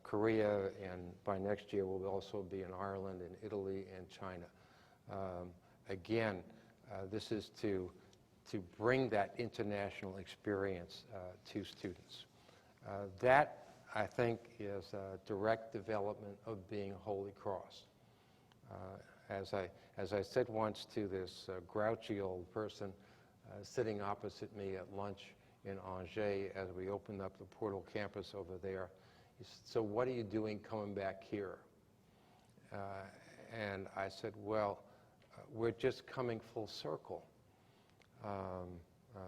Speaker 2: Korea, and by next year we'll also be in Ireland, in Italy, and China. Again, this is to bring that international experience to students. That, I think, is a direct development of being Holy Cross. As I said once to this grouchy old person sitting opposite me at lunch in Angers as we opened up the Portal campus over there, he said, "So what are you doing coming back here?" And I said, "Well, we're just coming full circle.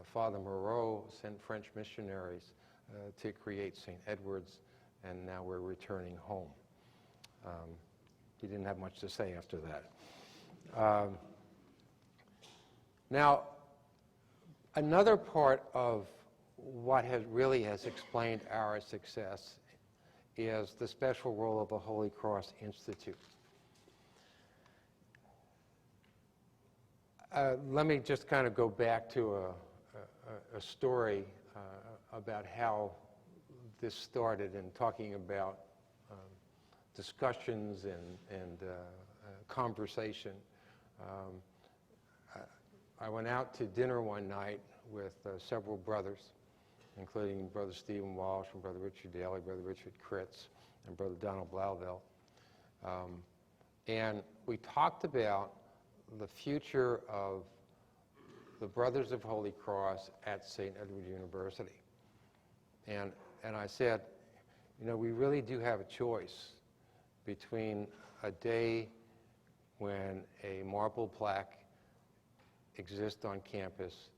Speaker 2: Father Moreau sent French missionaries to create St. Edward's, and now we're returning home." He didn't have much to say after that. Now, another part of what has explained our success is the special role of the Holy Cross Institute. Let me just kind of go back to a story about how this started and talking about discussions and conversation. I went out to dinner one night with several brothers, including Brother Stephen Walsh and Brother Richard Daly, Brother Richard Kritz, and Brother Donald Blauville. And we talked about the future of the Brothers of Holy Cross at St. Edward University. And I said, you know, we really do have a choice between a day when a marble plaque exists on campus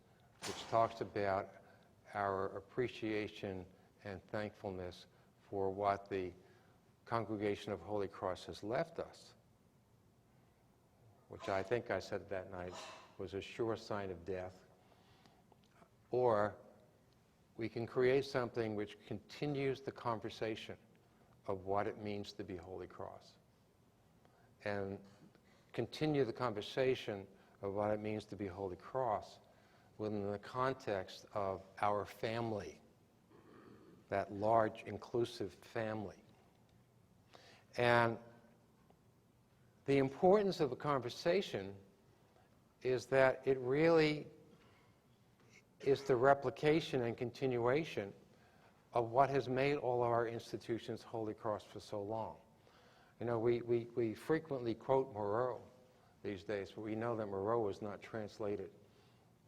Speaker 2: which talks about our appreciation and thankfulness for what the Congregation of Holy Cross has left us, which I think I said that night was a sure sign of death, or we can create something which continues the conversation of what it means to be Holy Cross, and continue the conversation of what it means to be Holy Cross within the context of our family, that large, inclusive family. And the importance of the conversation is that it really is the replication and continuation of what has made all of our institutions Holy Cross for so long. You know, we frequently quote Moreau these days, but we know that Moreau was not translated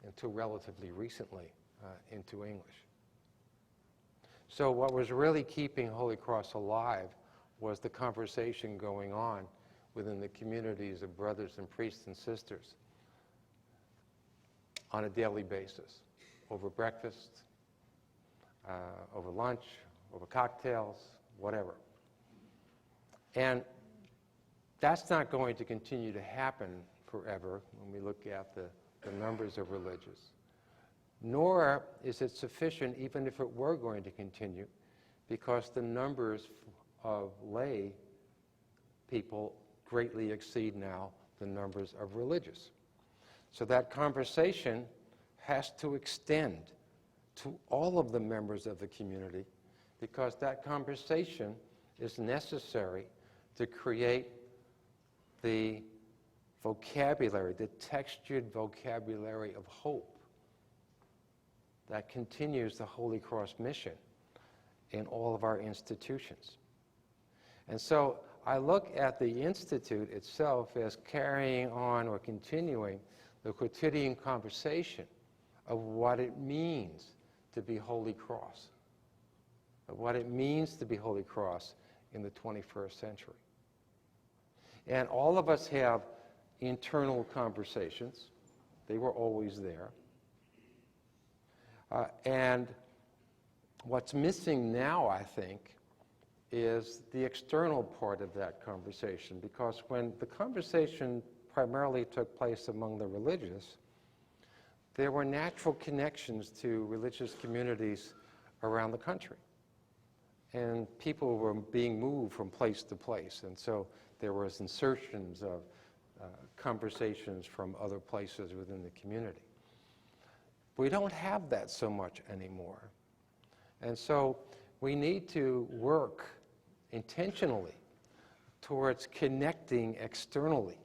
Speaker 2: until relatively recently into English. So what was really keeping Holy Cross alive was the conversation going on within the communities of brothers and priests and sisters on a daily basis, over breakfast, over lunch, over cocktails, whatever. And that's not going to continue to happen forever when we look at the numbers of religious. Nor is it sufficient even if it were going to continue, because the numbers of lay people greatly exceed now the numbers of religious. So that conversation has to extend to all of the members of the community, because that conversation is necessary to create the vocabulary, the textured vocabulary of hope that continues the Holy Cross mission in all of our institutions. And so I look at the Institute itself as carrying on or continuing the quotidian conversation of what it means to be Holy Cross, of what it means to be Holy Cross in the 21st century. And all of us have internal conversations. They were always there. And what's missing now, I think, is the external part of that conversation, because when the conversation primarily took place among the religious, there were natural connections to religious communities around the country. And people were being moved from place to place, and so there was insertions of conversations from other places within the community. We don't have that so much anymore. And so we need to work intentionally towards connecting externally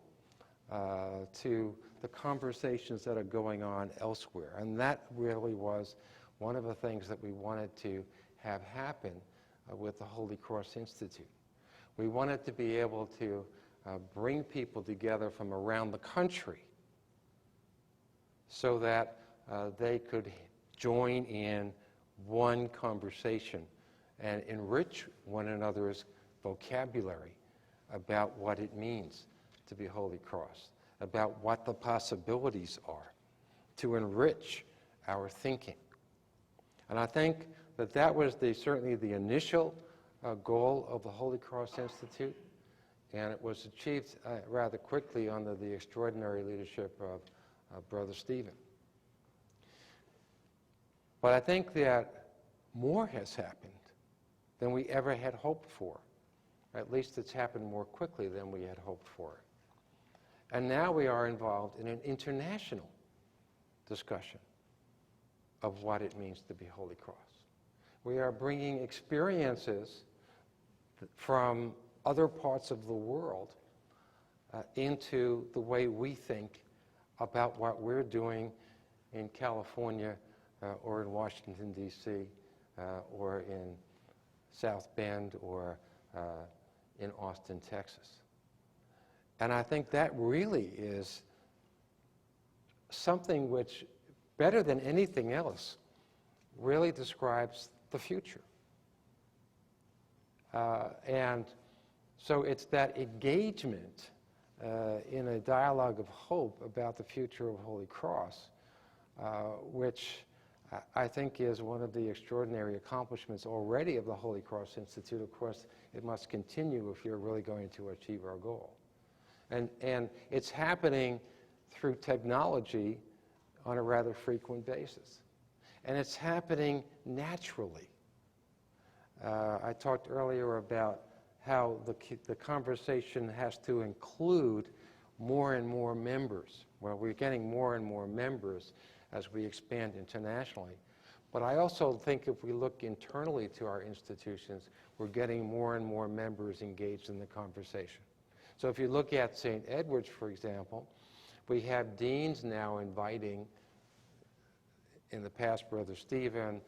Speaker 2: to the conversations that are going on elsewhere. And that really was one of the things that we wanted to have happen with the Holy Cross Institute. We wanted to be able to bring people together from around the country so that they could join in one conversation and enrich one another's vocabulary about what it means to be Holy Cross, about what the possibilities are, to enrich our thinking. And I think that that was certainly the initial goal of the Holy Cross Institute, and it was achieved rather quickly under the extraordinary leadership of Brother Stephen. But I think that more has happened than we ever had hoped for. At least it's happened more quickly than we had hoped for. And now we are involved in an international discussion of what it means to be Holy Cross. We are bringing experiences from other parts of the world into the way we think about what we're doing in California or in Washington, D.C., or in South Bend, or in Austin, Texas. And I think that really is something which, better than anything else, really describes the future. And so it's that engagement in a dialogue of hope about the future of Holy Cross, which I think is one of the extraordinary accomplishments already of the Holy Cross Institute. Of course, it must continue if you're really going to achieve our goal. And it's happening through technology on a rather frequent basis. And it's happening naturally. I talked earlier about how the conversation has to include more and more members. Well, we're getting more and more members as we expand internationally. But I also think if we look internally to our institutions, we're getting more and more members engaged in the conversation. So if you look at St. Edward's, for example, we have deans now inviting, in the past, Brother Stephen,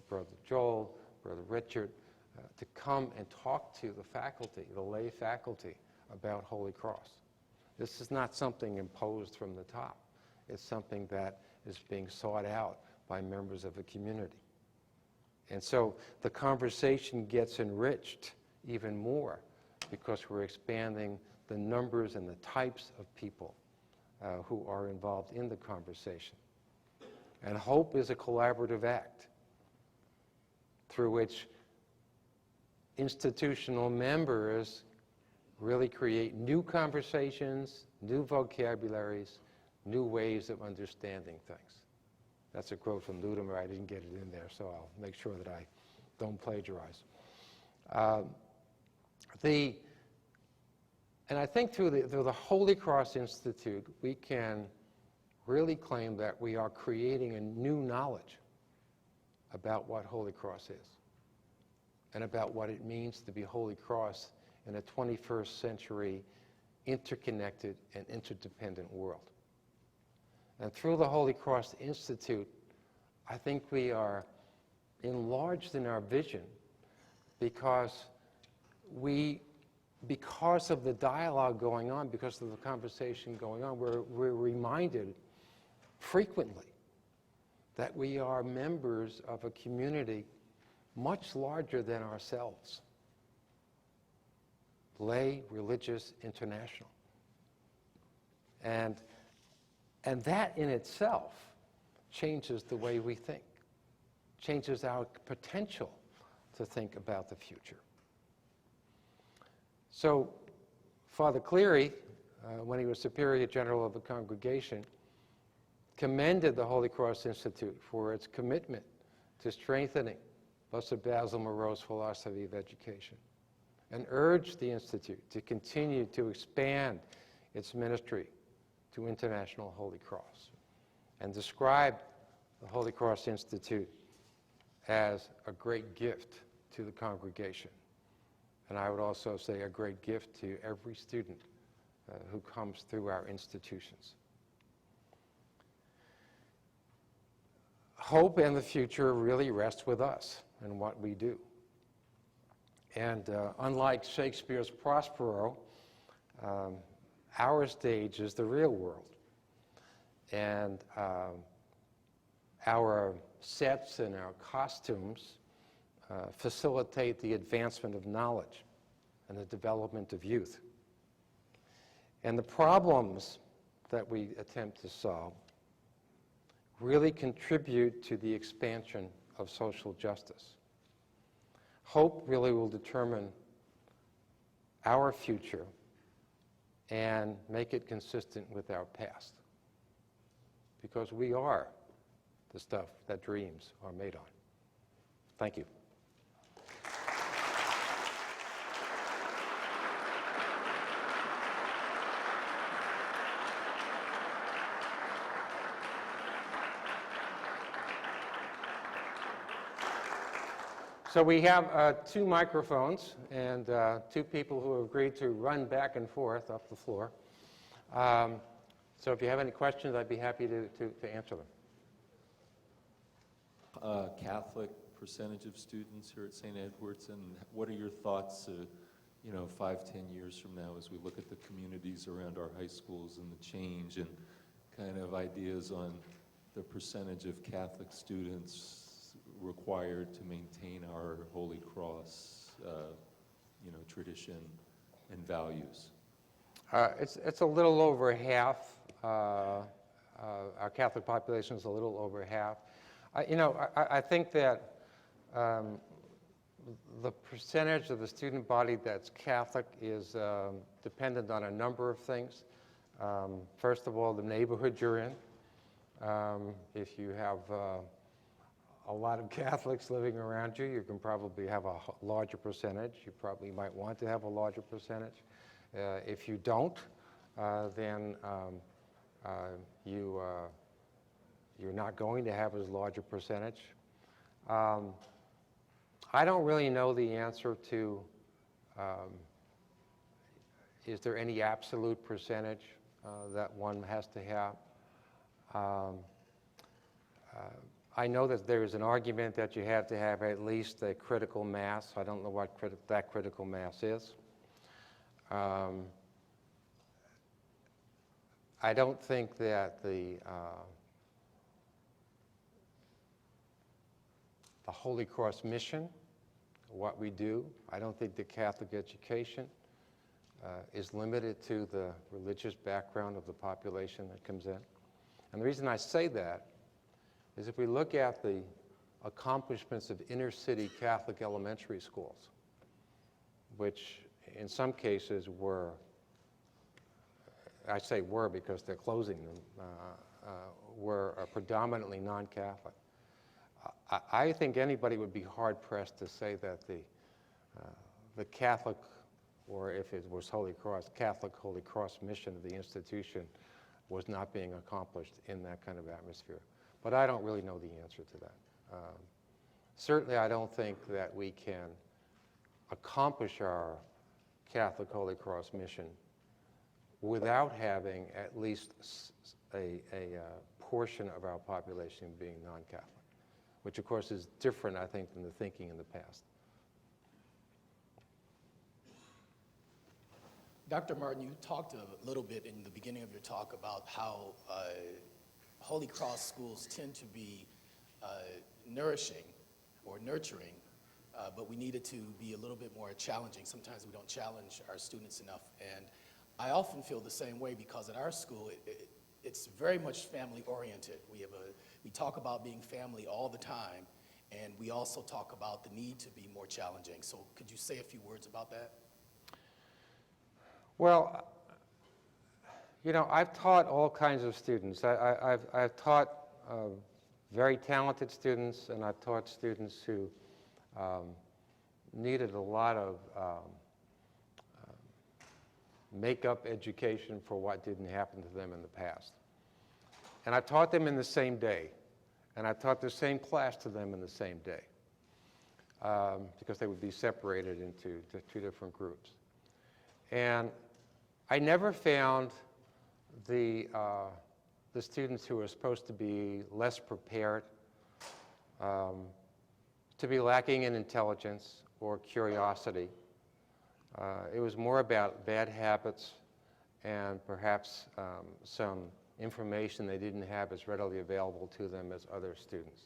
Speaker 2: Brother Joel, Brother Richard, to come and talk to the faculty, the lay faculty, about Holy Cross. This is not something imposed from the top. It's something that is being sought out by members of the community. And so the conversation gets enriched even more because we're expanding the numbers and the types of people who are involved in the conversation. And hope is a collaborative act through which institutional members really create new conversations, new vocabularies, new ways of understanding things. That's a quote from Ludemer. I didn't get it in there, so I'll make sure that I don't plagiarize. And I think through the Holy Cross Institute, we can really claim that we are creating a new knowledge about what Holy Cross is and about what it means to be Holy Cross in a 21st century interconnected and interdependent world. And through the Holy Cross Institute, I think we are enlarged in our vision because of the dialogue going on, because of the conversation going on, we're reminded frequently that we are members of a community much larger than ourselves. Lay, religious, international. And that in itself changes the way we think, changes our potential to think about the future. So Father Cleary, when he was Superior General of the Congregation, commended the Holy Cross Institute for its commitment to strengthening Blessed Basil Moreau's philosophy of education, and urged the Institute to continue to expand its ministry to International Holy Cross, and described the Holy Cross Institute as a great gift to the congregation. And I would also say a great gift to every student who comes through our institutions. Hope and the future really rests with us and what we do. And unlike Shakespeare's Prospero, our stage is the real world. And our sets and our costumes facilitate the advancement of knowledge and the development of youth. And the problems that we attempt to solve really contribute to the expansion of social justice. Hope really will determine our future and make it consistent with our past, because we are the stuff that dreams are made on. Thank you. So we have 2 microphones and 2 people who have agreed to run back and forth up the floor. So if you have any questions, I'd be happy to answer them.
Speaker 3: Catholic percentage of students here at St. Edward's, and what are your thoughts, 5-10 years from now as we look at the communities around our high schools and the change, and kind of ideas on the percentage of Catholic students required to maintain our Holy Cross, tradition and values?
Speaker 2: It's a little over half. Our Catholic population is a little over half. I think that the percentage of the student body that's Catholic is dependent on a number of things. First of all, the neighborhood you're in. If you have a lot of Catholics living around you, you can probably have a larger percentage. You probably might want to have a larger percentage. If you don't, then you're not going to have as large a percentage. I don't really know the answer to, is there any absolute percentage that one has to have? I know that there is an argument that you have to have at least a critical mass. I don't know what that critical mass is. I don't think that the Holy Cross mission, what we do, I don't think the Catholic education is limited to the religious background of the population that comes in. And the reason I say that is if we look at the accomplishments of inner-city Catholic elementary schools, which in some cases were, I say were because they're closing them, were predominantly non-Catholic. I think anybody would be hard-pressed to say that the Catholic, or if it was Holy Cross, Catholic Holy Cross mission of the institution was not being accomplished in that kind of atmosphere. But I don't really know the answer to that. Certainly, I don't think that we can accomplish our Catholic Holy Cross mission without having at least a portion of our population being non-Catholic, which of course is different, I think, than the thinking in the past.
Speaker 4: Dr. Martin, you talked a little bit in the beginning of your talk about how Holy Cross schools tend to be nourishing or nurturing, but we needed to be a little bit more challenging. Sometimes we don't challenge our students enough. And I often feel the same way because at our school, it's very much family-oriented. We talk about being family all the time, and we also talk about the need to be more challenging. So could you say a few words about that?
Speaker 2: Well, I've taught all kinds of students. I've taught very talented students, and I've taught students who needed a lot of make-up education for what didn't happen to them in the past. And I taught them in the same day, and I taught the same class to them in the same day, because they would be separated into 2 different groups. And I never found the students who were supposed to be less prepared to be lacking in intelligence or curiosity. It was more about bad habits and perhaps some information they didn't have as readily available to them as other students.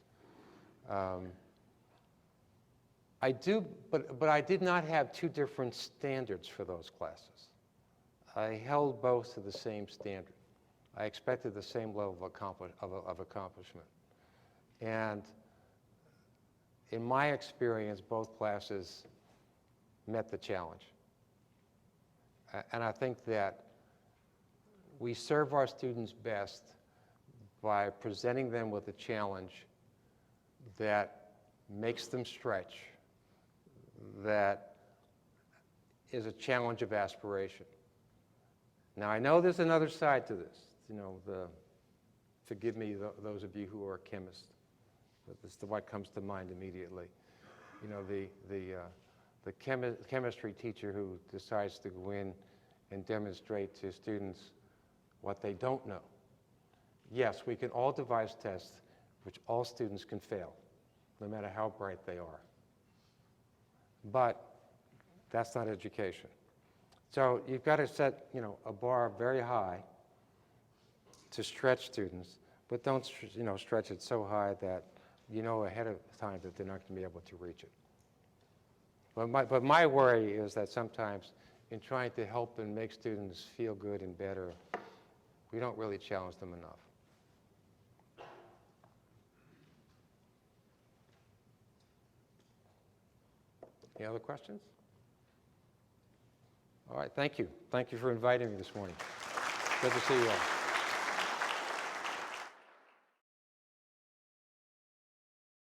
Speaker 2: But I did not have two different standards for those classes. I held both to the same standard. I expected the same level of accomplishment. And in my experience, both classes met the challenge. And I think that we serve our students best by presenting them with a challenge that makes them stretch, that is a challenge of aspiration. Now, I know there's another side to this. You know, forgive me, those of you who are chemists. This is what comes to mind immediately. You know, the chemistry teacher who decides to go in and demonstrate to students what they don't know. Yes, we can all devise tests which all students can fail, no matter how bright they are. But that's not education. So you've got to set, you know, a bar very high to stretch students, but don't, you know, stretch it so high that you know ahead of time that they're not going to be able to reach it. But my worry is that sometimes in trying to help and make students feel good and better, we don't really challenge them enough. Any other questions? All right, thank you. Thank you for inviting me this morning. Good to see you all.